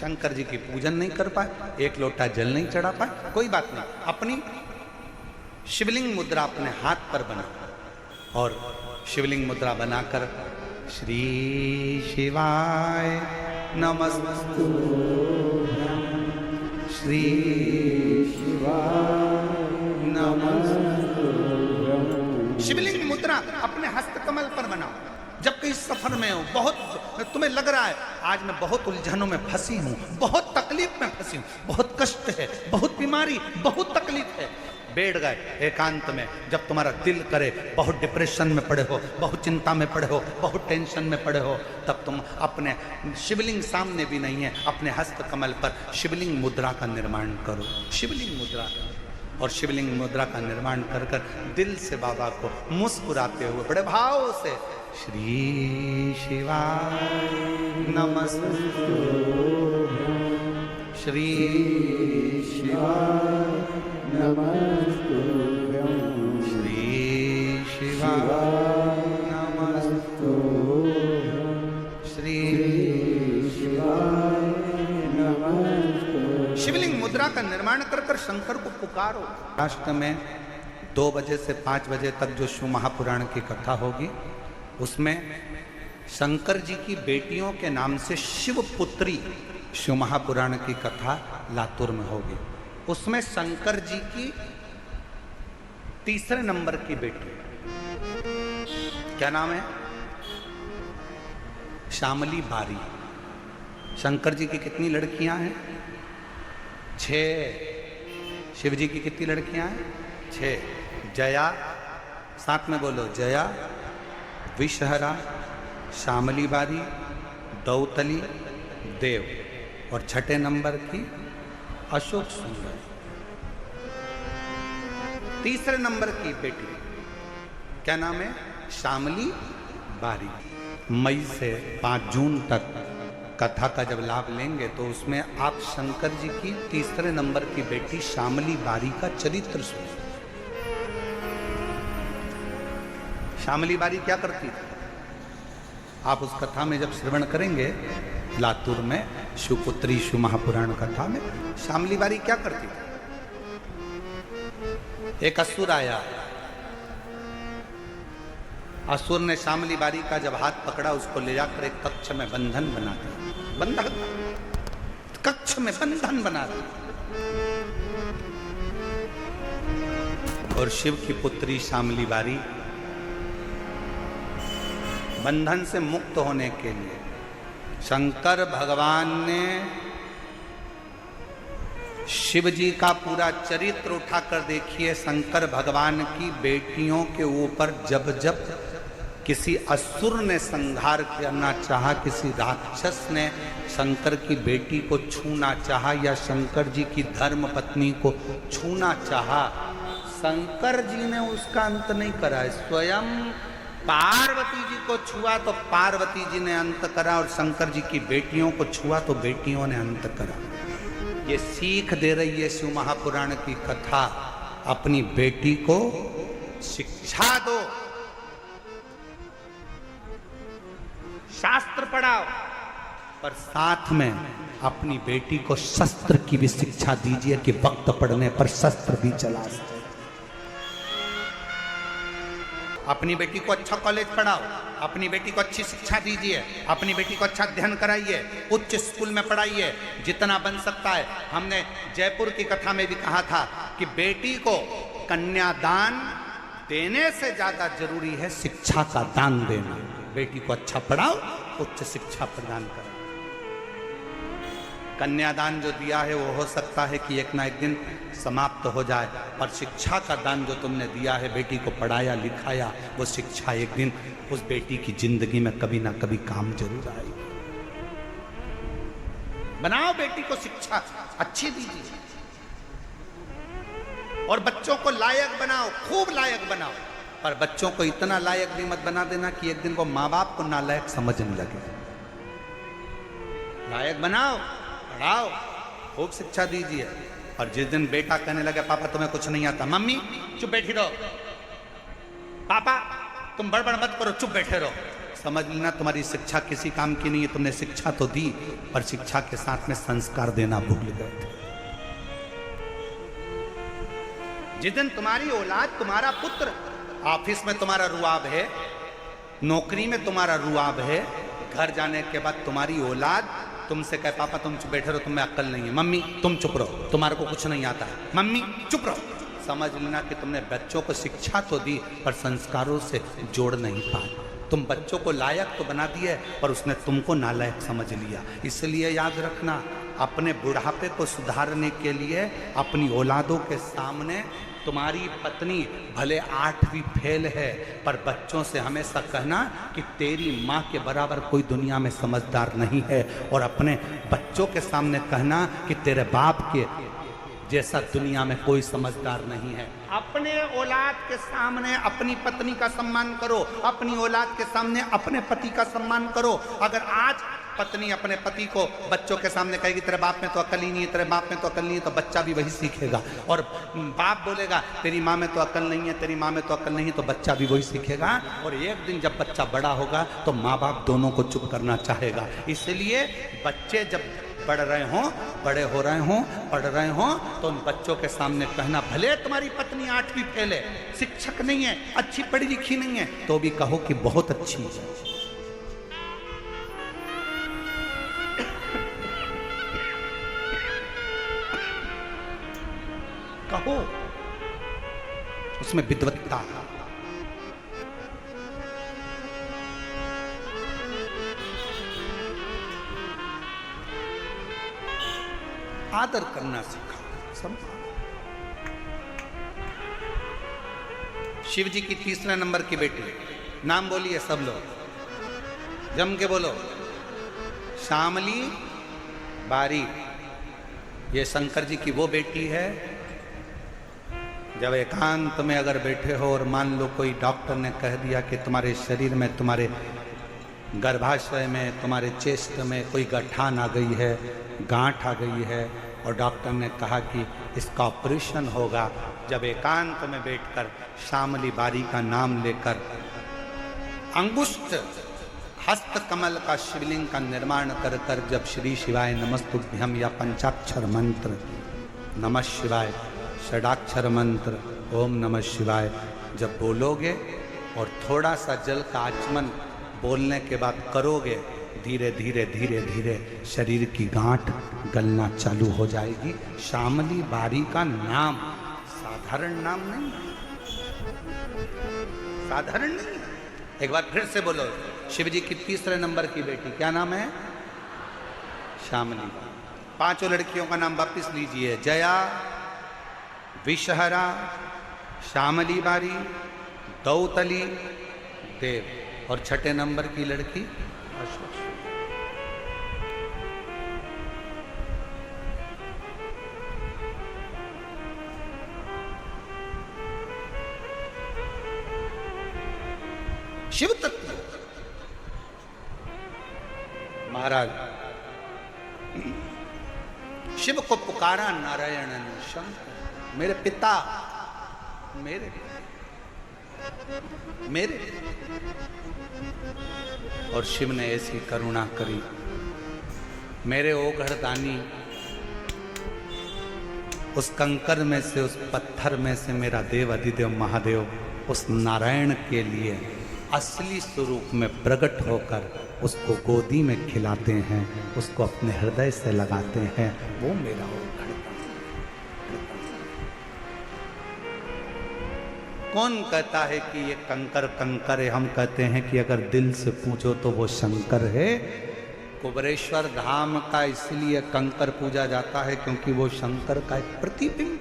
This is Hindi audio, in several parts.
शंकर जी की पूजन नहीं कर पाए, एक लोटा जल नहीं चढ़ा पाए, कोई बात नहीं, अपनी शिवलिंग मुद्रा अपने हाथ पर बना और शिवलिंग मुद्रा बनाकर श्री शिवाय नमस्तु, श्री शिवाय नमस्तु। शिवलिंग मुद्रा अपने हस्तकमल पर बनाओ। जब कहीं सफर में हो, बहुत तुम्हें लग रहा है आज मैं बहुत उलझनों में फंसी हूं, बहुत तकलीफ में फंसी हूं, बहुत कष्ट है, बहुत बीमारी, बहुत तकलीफ है, बैठ गए एकांत में, जब तुम्हारा दिल करे, बहुत डिप्रेशन में पड़े हो, बहुत चिंता में पड़े हो, बहुत टेंशन में पड़े हो, तब तुम अपने शिवलिंग सामने भी नहीं है, अपने हस्त कमल पर शिवलिंग मुद्रा का निर्माण करो। शिवलिंग मुद्रा और शिवलिंग मुद्रा का निर्माण कर कर दिल से बाबा को मुस्कुराते हुए बड़े भाव से श्री शिवाय नमस्तु, श्री शिवाय नमस्तुभ्यं, श्री शिवाय नमस्तुभ्यं, श्री शिवाय नमस्तुभ्यं। शिवलिंग मुद्रा का निर्माण कर कर शंकर को पुकारो। राष्ट्र में 2 बजे से 5 बजे तक जो शिव महापुराण की कथा होगी, उसमें शंकर जी की बेटियों के नाम से शिवपुत्री शिव महापुराण की कथा लातूर में होगी। उसमें शंकर जी की तीसरे नंबर की बेटी, क्या नाम है? श्यामली बारी। शंकर जी की कितनी लड़कियां हैं? 6। शिव जी की कितनी लड़कियां हैं? 6। जया, साथ में बोलो, जया, विषहरा, श्यामली बारी, दौतली, देव, और 6ठे नंबर की अशोक सुंदर। तीसरे नंबर की बेटी क्या नाम है? श्यामली बारी। मई से 5 जून तक कथा का जब लाभ लेंगे तो उसमें आप शंकर जी की तीसरे नंबर की बेटी श्यामली बारी का चरित्र सुनिए। श्यामली बारी क्या करती थी? आप उस कथा में जब श्रवण करेंगे लातूर में शिवपुत्री शिव महापुराण कथा में, श्यामली बारी क्या करती थी? एक असुर आया, असुर ने श्यामली बारी का जब हाथ पकड़ा, उसको ले जाकर एक कक्ष में बंधन बना दिया। बंधन, कक्ष में बंधन बना दिया। और शिव की पुत्री श्यामली बारी बंधन से मुक्त होने के लिए शंकर भगवान ने शिव जी का पूरा चरित्र उठाकर देखिए। शंकर भगवान की बेटियों के ऊपर जब जब किसी असुर ने संहार करना चाहा, किसी राक्षस ने शंकर की बेटी को छूना चाहा या शंकर जी की धर्म पत्नी को छूना चाहा, शंकर जी ने उसका अंत नहीं करा। स्वयं पार्वती जी को छुआ तो पार्वती जी ने अंत करा, और शंकर जी की बेटियों को छुआ तो बेटियों ने अंत करा। ये सीख दे रही है शिव महापुराण की कथा। अपनी बेटी को शिक्षा दो, शास्त्र पढ़ाओ, पर साथ में अपनी बेटी को शस्त्र की भी शिक्षा दीजिए कि वक्त पड़ने पर शस्त्र भी चला सके। अपनी बेटी को अच्छा कॉलेज पढ़ाओ, अपनी बेटी को अच्छी शिक्षा दीजिए, अपनी बेटी को अच्छा अध्ययन कराइए, उच्च स्कूल में पढ़ाइए जितना बन सकता है। हमने जयपुर की कथा में भी कहा था कि बेटी को कन्यादान देने से ज्यादा जरूरी है शिक्षा का दान देना। बेटी को अच्छा पढ़ाओ, उच्च शिक्षा प्रदान करो। कन्यादान जो दिया है वो हो सकता है कि एक ना एक दिन समाप्त हो जाए, पर शिक्षा का दान जो तुमने दिया है, बेटी को पढ़ाया लिखाया, वो शिक्षा एक दिन उस बेटी की जिंदगी में कभी ना कभी काम जरूर आएगी। बनाओ बेटी को शिक्षा अच्छी दीजिए और बच्चों को लायक बनाओ, खूब लायक बनाओ, पर बच्चों को इतना लायक भी मत बना देना कि एक दिन को माँ बाप को नालायक समझने लगे। लायक बनाओ, पढ़ाओ, खूब शिक्षा दीजिए। और जिस दिन बेटा कहने लगे पापा तुम्हें कुछ नहीं आता, मम्मी चुप बैठी रहो, पापा तुम बड़बड़ मत करो, चुप बैठे रहो, समझ लेना तुम्हारी शिक्षा किसी काम की नहीं है। तुमने शिक्षा तो दी पर शिक्षा के साथ में संस्कार देना भूल गए थे। जिस दिन तुम्हारी औलाद, तुम्हारा पुत्र ऑफिस में तुम्हारा रुआब है, नौकरी में तुम्हारा रुआब है, घर जाने के बाद तुम्हारी औलाद तुमसे कहे पापा तुम चुप बैठे रहो, तुम्हें अक्ल नहीं है, मम्मी तुम चुप रहो, तुम्हारे को कुछ नहीं आता है, मम्मी चुप रहो, समझ लेना कि तुमने बच्चों को शिक्षा तो दी पर संस्कारों से जोड़ नहीं पाए। तुम बच्चों को लायक तो बना दिए पर उसने तुमको नालायक समझ लिया। इसलिए याद रखना, अपने बुढ़ापे को सुधारने के लिए अपनी औलादों के सामने तुम्हारी पत्नी भले 8वीं फेल है पर बच्चों से हमेशा कहना कि तेरी माँ के बराबर कोई दुनिया में समझदार नहीं है, और अपने बच्चों के सामने कहना कि तेरे बाप के जैसा दुनिया में कोई समझदार नहीं है। अपने औलाद के सामने अपनी पत्नी का सम्मान करो, अपनी औलाद के सामने अपने पति का सम्मान करो। अगर आज पत्नी अपने पति को बच्चों के सामने कहेगी तेरे बाप में तो अकल ही नहीं है, तेरे बाप में तो अकल नहीं है, तो बच्चा भी वही सीखेगा। और बाप बोलेगा तेरी माँ में तो अकल नहीं है, तेरी माँ में तो अकल नहीं है, तो बच्चा भी वही सीखेगा। और एक दिन जब बच्चा बड़ा होगा तो माँ बाप दोनों को चुप करना चाहेगा। इसलिए बच्चे जब पढ़ रहे हों, बड़े हो रहे हों, पढ़ रहे हों, तो उन बच्चों के सामने कहना भले तुम्हारी पत्नी 8वीं फेल है, शिक्षक नहीं है, अच्छी पढ़ी लिखी नहीं है, तो भी कहो कि बहुत अच्छी है। कहो उसमें विद्वत्ता। आदर करना सीखा। शिव जी की 3 नंबर की बेटी, नाम बोलिए सब लोग, जम के बोलो, श्यामली बारी। ये शंकर जी की वो बेटी है, जब एकांत में अगर बैठे हो और मान लो कोई डॉक्टर ने कह दिया कि तुम्हारे शरीर में, तुम्हारे गर्भाशय में, तुम्हारे चेस्ट में कोई गठान आ गई है, गांठ आ गई है, और डॉक्टर ने कहा कि इसका ऑपरेशन होगा, जब एकांत में बैठकर श्यामली बारी का नाम लेकर अंगुष्ठ हस्त कमल का शिवलिंग का निर्माण कर कर जब श्री शिवाय नमस्तुभ्यम या पंचाक्षर मंत्र नमः शिवाय, षडाक्षर मंत्र ओम नमः शिवाय जब बोलोगे और थोड़ा सा जल का आचमन बोलने के बाद करोगे, धीरे धीरे धीरे धीरे शरीर की गांठ गलना चालू हो जाएगी। श्यामली बारी का नाम साधारण नाम नहीं, साधारण नहीं। एक बार फिर से बोलो, शिव जी की 3 नंबर की बेटी, क्या नाम है? श्यामली। 5 लड़कियों का नाम वापिस लीजिए, जया, विषहरा, श्यामली बारी, दौतली, देव, और 6 नंबर की लड़की अशोक। शिव तत्व महाराज शिव को पुकारा नारायण ने, शंकर मेरे पिता, मेरे और शिव ने ऐसी करुणा करी, मेरे ओघड़दानी, उस कंकर में से, उस पत्थर में से मेरा देव अधिदेव महादेव उस नारायण के लिए असली स्वरूप में प्रकट होकर उसको गोदी में खिलाते हैं, उसको अपने हृदय से लगाते हैं। वो मेरा ओघड़दानी। कौन कहता है कि ये कंकर कंकर है? हम कहते हैं कि अगर दिल से पूछो तो वो शंकर है। कुबरेश्वर धाम का इसलिए कंकर पूजा जाता है क्योंकि वो शंकर का एक प्रतिबिंब,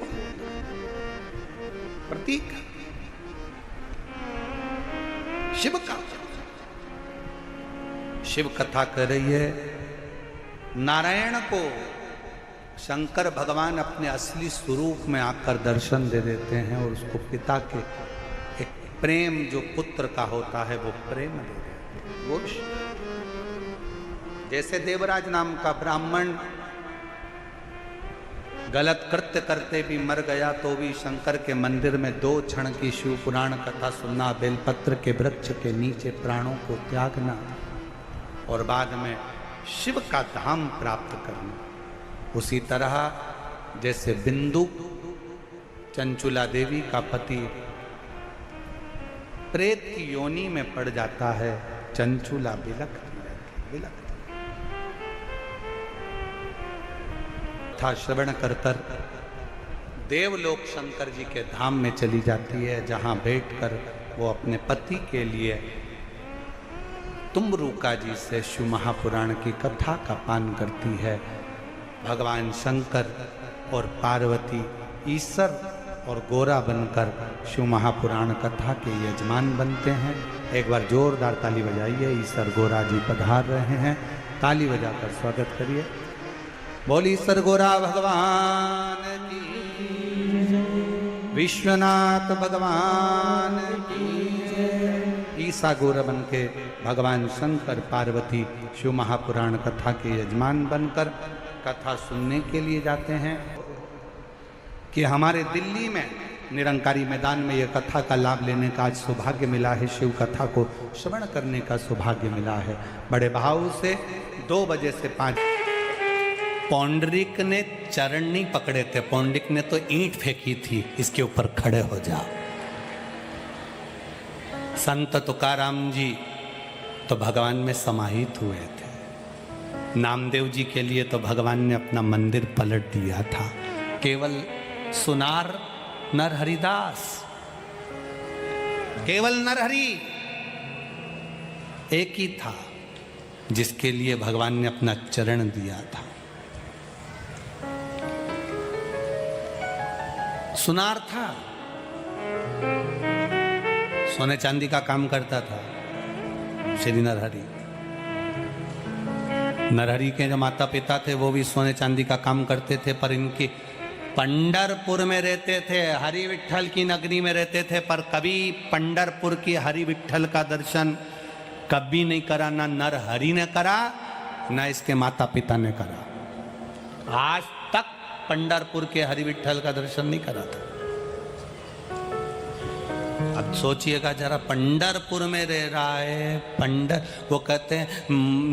प्रतीक शिव का। शिव कथा कर रही है, नारायण को शंकर भगवान अपने असली स्वरूप में आकर दर्शन दे देते हैं और उसको पिता के एक प्रेम जो पुत्र का होता है वो प्रेम दे देते हैं। वो जैसे देवराज नाम का ब्राह्मण गलत कृत्य करते भी मर गया तो भी शंकर के मंदिर में 2 क्षण की शिव पुराण कथा सुनना, बेलपत्र के वृक्ष के नीचे प्राणों को त्यागना और बाद में शिव का धाम प्राप्त करना। उसी तरह जैसे बिंदु चंचुला देवी का पति प्रेत की योनि में पड़ जाता है, चंचुला बिलखती था श्रवण कर देवलोक शंकर जी के धाम में चली जाती है, जहां बैठकर वो अपने पति के लिए तुम्बरुका जी से शिव महापुराण की कथा का पान करती है। भगवान शंकर और पार्वती ईश्वर और गोरा बनकर शिव महापुराण कथा के यजमान बनते हैं। एक बार जोरदार ताली बजाइए, ईश्वर गोरा जी पधार रहे हैं, ताली बजाकर स्वागत करिए। बोली ईश्वर गोरा भगवान की, विश्वनाथ भगवान की। ईसा गोरा बन के भगवान शंकर पार्वती शिव महापुराण कथा के यजमान बनकर कथा सुनने के लिए जाते हैं। कि हमारे दिल्ली में निरंकारी मैदान में यह कथा का लाभ लेने का आज सौभाग्य मिला है, शिव कथा को श्रवण करने का सौभाग्य मिला है। बड़े भाव से 2 बजे से 5 पौंडरिक ने चरण नहीं पकड़े थे, पौंडरिक ने तो ईंट फेंकी थी, इसके ऊपर खड़े हो जाओ। संत तुकाराम जी तो भगवान में समाहित हुए थे। नामदेव जी के लिए तो भगवान ने अपना मंदिर पलट दिया था। केवल सुनार नरहरिदास, केवल नरहरि एक ही था जिसके लिए भगवान ने अपना चरण दिया था। सुनार था, सोने चांदी का काम करता था श्री नरहरि। नरहरि के जो माता पिता थे वो भी सोने चांदी का काम करते थे, पर इनकी पंढरपुर में रहते थे, हरि विठ्ठल की नगरी में रहते थे, पर कभी पंढरपुर की हरि विठ्ठल का दर्शन कभी नहीं करा, ना नरहरि ने करा ना इसके माता पिता ने करा। आज तक पंढरपुर के हरि विठ्ठल का दर्शन नहीं करा था। अब सोचिएगा जरा, पंढरपुर में रह रहा है, वो कहते हैं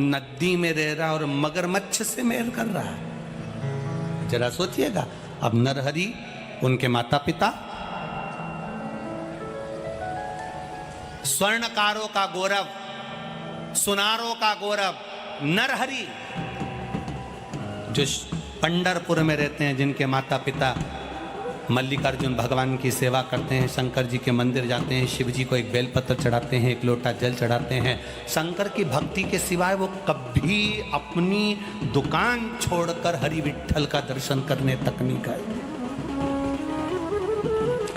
नदी में रह रहा है और मगरमच्छ से मेल कर रहा है। जरा सोचिएगा। अब नरहरि, उनके माता पिता स्वर्णकारों का गौरव, सुनारों का गौरव नरहरि, जो पंढरपुर में रहते हैं, जिनके माता पिता मल्लिकार्जुन भगवान की सेवा करते हैं, शंकर जी के मंदिर जाते हैं, शिव जी को एक बेलपत्र चढ़ाते हैं, एक लोटा जल चढ़ाते हैं। शंकर की भक्ति के सिवाय वो कभी अपनी दुकान छोड़कर हरि विठ्ठल का दर्शन करने तक नहीं गए,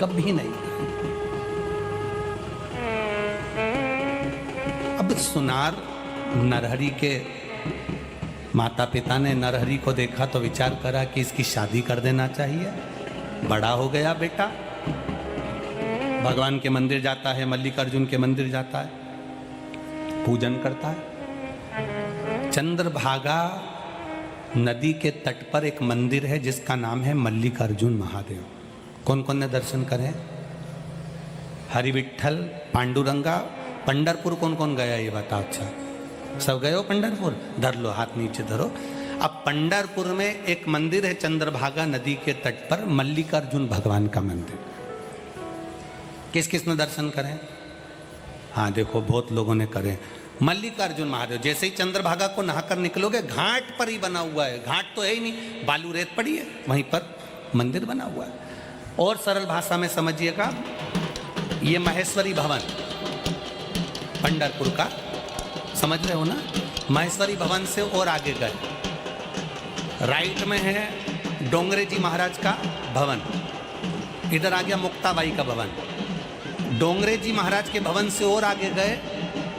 कभी नहीं। अब सुनार नरहरि के माता पिता ने नरहरि को देखा तो विचार करा कि इसकी शादी कर देना चाहिए। बड़ा हो गया बेटा, भगवान के मंदिर जाता है, मल्लिकार्जुन के मंदिर जाता है, पूजन करता है। चंद्रभागा नदी के तट पर एक मंदिर है जिसका नाम है मल्लिकार्जुन महादेव। कौन कौन ने दर्शन करे? हरि विठ्ठल, पांडुरंगा। पंढरपुर कौन कौन गया ये बताओ। अच्छा, सब गए हो पंढरपुर? धर लो, हाथ नीचे धरो। अब पंढरपुर में एक मंदिर है चंद्रभागा नदी के तट पर, मल्लिकार्जुन भगवान का मंदिर। किस किस ने दर्शन करें? हाँ देखो, बहुत लोगों ने करे। मल्लिकार्जुन महादेव, जैसे ही चंद्रभागा को नहाकर निकलोगे घाट पर ही बना हुआ है, घाट तो है ही नहीं, बालू रेत पड़ी है, वहीं पर मंदिर बना हुआ है। और सरल भाषा में समझिएगा, ये महेश्वरी भवन पंढरपुर का, समझ रहे हो ना? महेश्वरी भवन से और आगे गए, राइट में है डोंगरे जी महाराज का भवन, इधर आ गया मुक्ताबाई का भवन। डोंगरे जी महाराज के भवन से और आगे गए,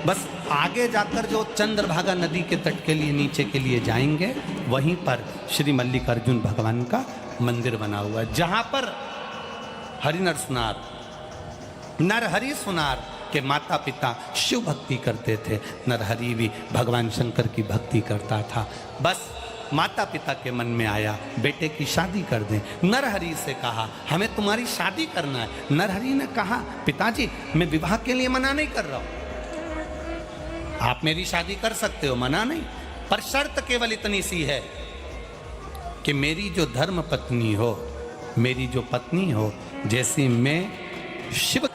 बस आगे जाकर जो चंद्रभागा नदी के तट के लिए नीचे के लिए जाएंगे, वहीं पर श्री मल्लिकार्जुन भगवान का मंदिर बना हुआ है, जहां पर हरिनर सुनार, नरहरि सुनार के माता पिता शिव भक्ति करते थे। नरहरि भी भगवान शंकर की भक्ति करता था। बस माता पिता के मन में आया बेटे की शादी कर दें। नरहरि से कहा हमें तुम्हारी शादी करना है। नरहरि ने कहा पिताजी मैं विवाह के लिए मना नहीं कर रहा हूं, आप मेरी शादी कर सकते हो, मना नहीं, पर शर्त केवल इतनी सी है कि मेरी जो धर्म पत्नी हो, मेरी जो पत्नी हो, जैसी मैं शिव